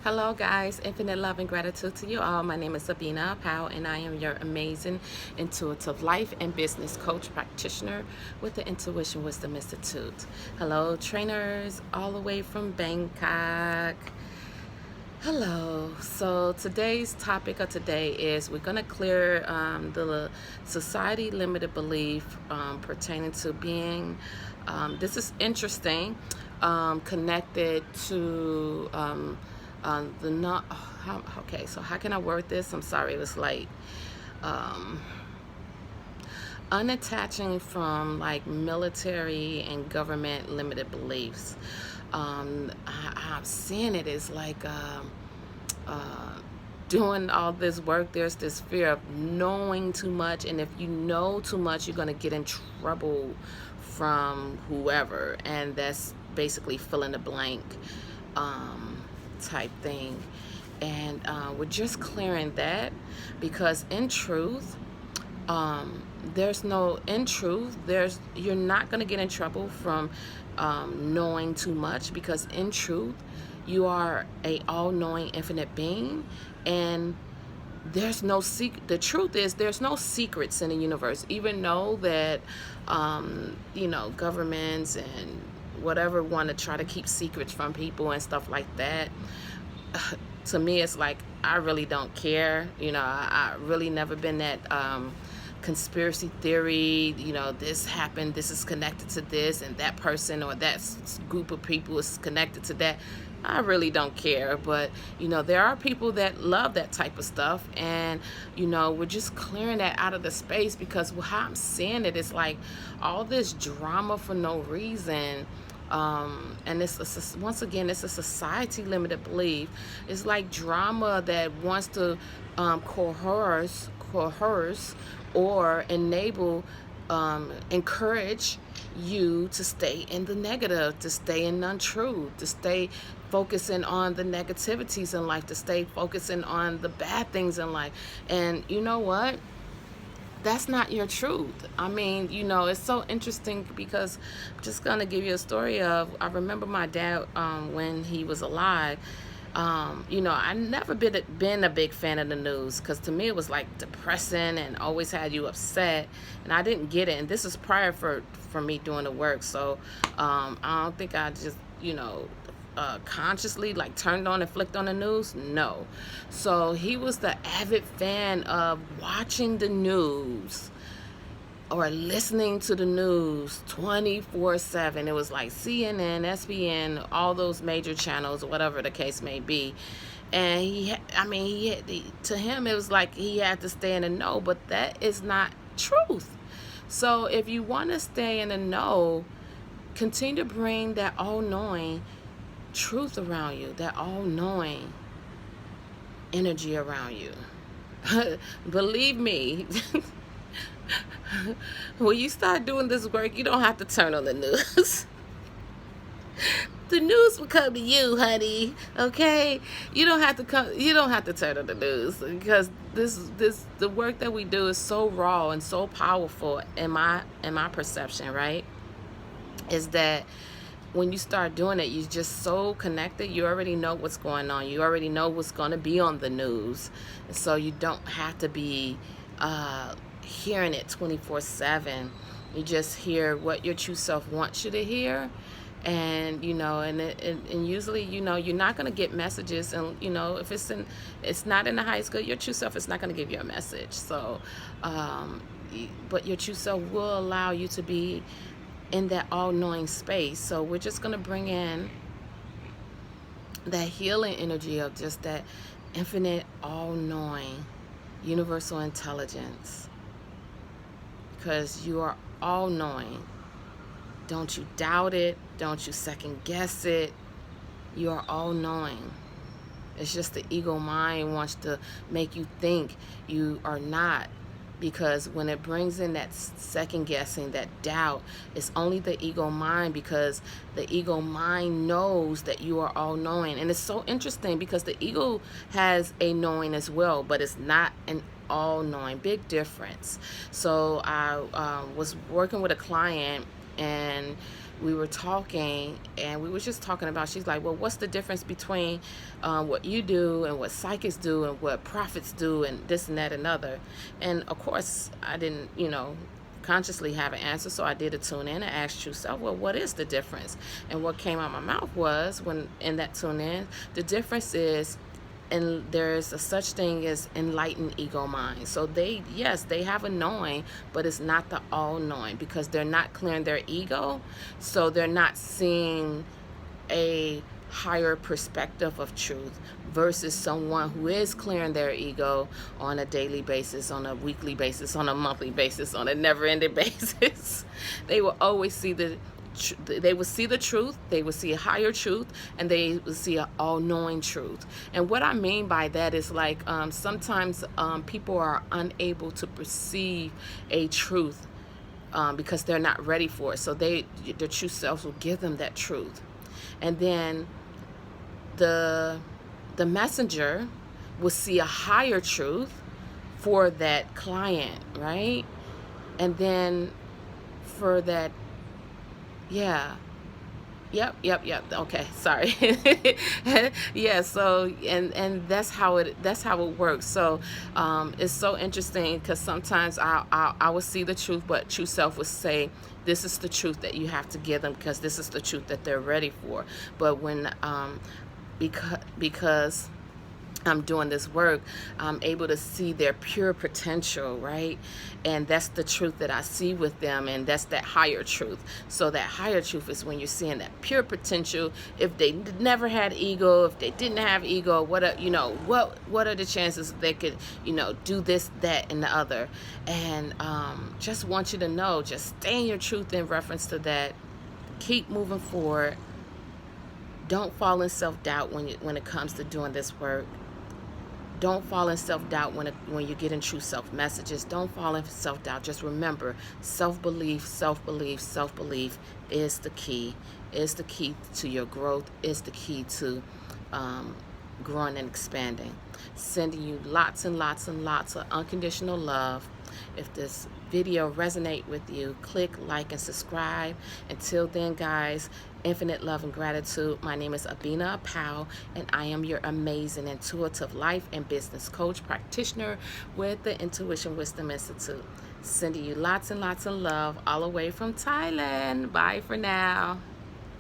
Hello, guys. Infinite love and gratitude to you all. My name is Sabina Powell, and I am your amazing intuitive life and business coach practitioner with the Intuition Wisdom Institute. Hello, trainers, all the way from Bangkok. Hello. So today's topic of today is we're going to clear the society limited belief pertaining to being. This is interesting, connected to the not. Okay, so how can I word this? I'm sorry, it was late. Um, Unattaching from like military and government limited beliefs. I'm seeing it as like uh, doing all this work. There's this fear of knowing too much, and if you know too much, you're gonna get in trouble from whoever, and that's basically fill in the blank type thing. And we're just clearing that because in truth, there's no in truth there's you're not going to get in trouble from knowing too much, because in truth you are a all-knowing infinite being, and there's no secret. The truth is there's no secrets in the universe, even though that governments and whatever want to try to keep secrets from people and stuff like that. To me, it's like I really don't care. I really never been that conspiracy theory, this happened, this is connected to this, and that person or that group of people is connected to that. I really don't care. But there are people that love that type of stuff, and we're just clearing that out of the space, because how I'm seeing it is like all this drama for no reason. And once again, it's a society limited belief. It's like drama that wants to coerce or enable, encourage you to stay in the negative, to stay in untruth, to stay focusing on the negativities in life, to stay focusing on the bad things in life. And you know what? That's not your truth. I mean, it's so interesting, because I'm just gonna give you a story of, I remember my dad when he was alive. I never been a big fan of the news, because to me it was like depressing and always had you upset, and I didn't get it. And this is prior for me doing the work, so I don't think I just consciously like turned on and flicked on the news. No. So he was the avid fan of watching the news or listening to the news 24/7. It was like CNN, SBN, all those major channels, whatever the case may be. And to him it was like he had to stay in the know, but that is not truth. So if you want to stay in the know, continue to bring that all-knowing truth around you, that all-knowing energy around you. Believe me, when you start doing this work, you don't have to turn on the news. The news will come to you, honey. Okay, you don't have to come. You don't have to turn on the news, because the work that we do is so raw and so powerful in my perception. Right? Is that when you start doing it, you're just so connected. You already know what's going on. You already know what's going to be on the news, so you don't have to be hearing it 24/7. You just hear what your true self wants you to hear. And and usually you're not going to get messages, and if it's not in the high school, your true self is not going to give you a message. So but your true self will allow you to be in that all-knowing space. So we're just going to bring in that healing energy of just that infinite, all-knowing, universal intelligence, because you are all-knowing. Don't you doubt it. Don't you second guess it. You are all-knowing. It's just the ego mind wants to make you think you are not, because when it brings in that second guessing, that doubt, it's only the ego mind, because the ego mind knows that you are all knowing. And it's so interesting, because the ego has a knowing as well, but it's not an all knowing. Big difference. So I was working with a client, and we were talking, and we were just talking about, she's like, well, what's the difference between what you do and what psychics do and what prophets do and this and that and other. And of course I didn't, consciously have an answer, so I did a tune in and asked True Self, well, what is the difference? And what came out my mouth was, when in that tune in, the difference is, and there's a such thing as enlightened ego mind. So yes, they have a knowing, but it's not the all knowing, because they're not clearing their ego, so they're not seeing a higher perspective of truth, versus someone who is clearing their ego on a daily basis, on a weekly basis, on a monthly basis, on a never-ending basis. They will always see the truth, they will see a higher truth, and they will see an all-knowing truth. And what I mean by that is, like, sometimes people are unable to perceive a truth because they're not ready for it. So their true selves will give them that truth, and then the messenger will see a higher truth for that client, right? And then for that, yeah. Yep. Okay, sorry. Yeah, so and that's how it works. So it's so interesting, because sometimes I will see the truth, but true self will say, this is the truth that you have to give them, because this is the truth that they're ready for. But when because I'm doing this work, I'm able to see their pure potential, right? And that's the truth that I see with them, and that's that higher truth. So that higher truth is when you're seeing that pure potential. If they never had ego, if they didn't have ego, what are the chances they could, do this, that, and the other? And just want you to know, just stay in your truth in reference to that. Keep moving forward. Don't fall in self-doubt when it comes to doing this work. Don't fall in self-doubt when you're getting true self messages. Don't fall in self-doubt. Just remember, self-belief is the key. Is the key to your growth. Is the key to growing and expanding. Sending you lots and lots and lots of unconditional love. If this video resonate with you, click like and subscribe. Until then, guys, infinite love and gratitude. My name is Abina Powell, and I am your amazing intuitive life and business coach practitioner with the Intuition Wisdom Institute. Sending you lots and lots of love all the way from Thailand. Bye for now.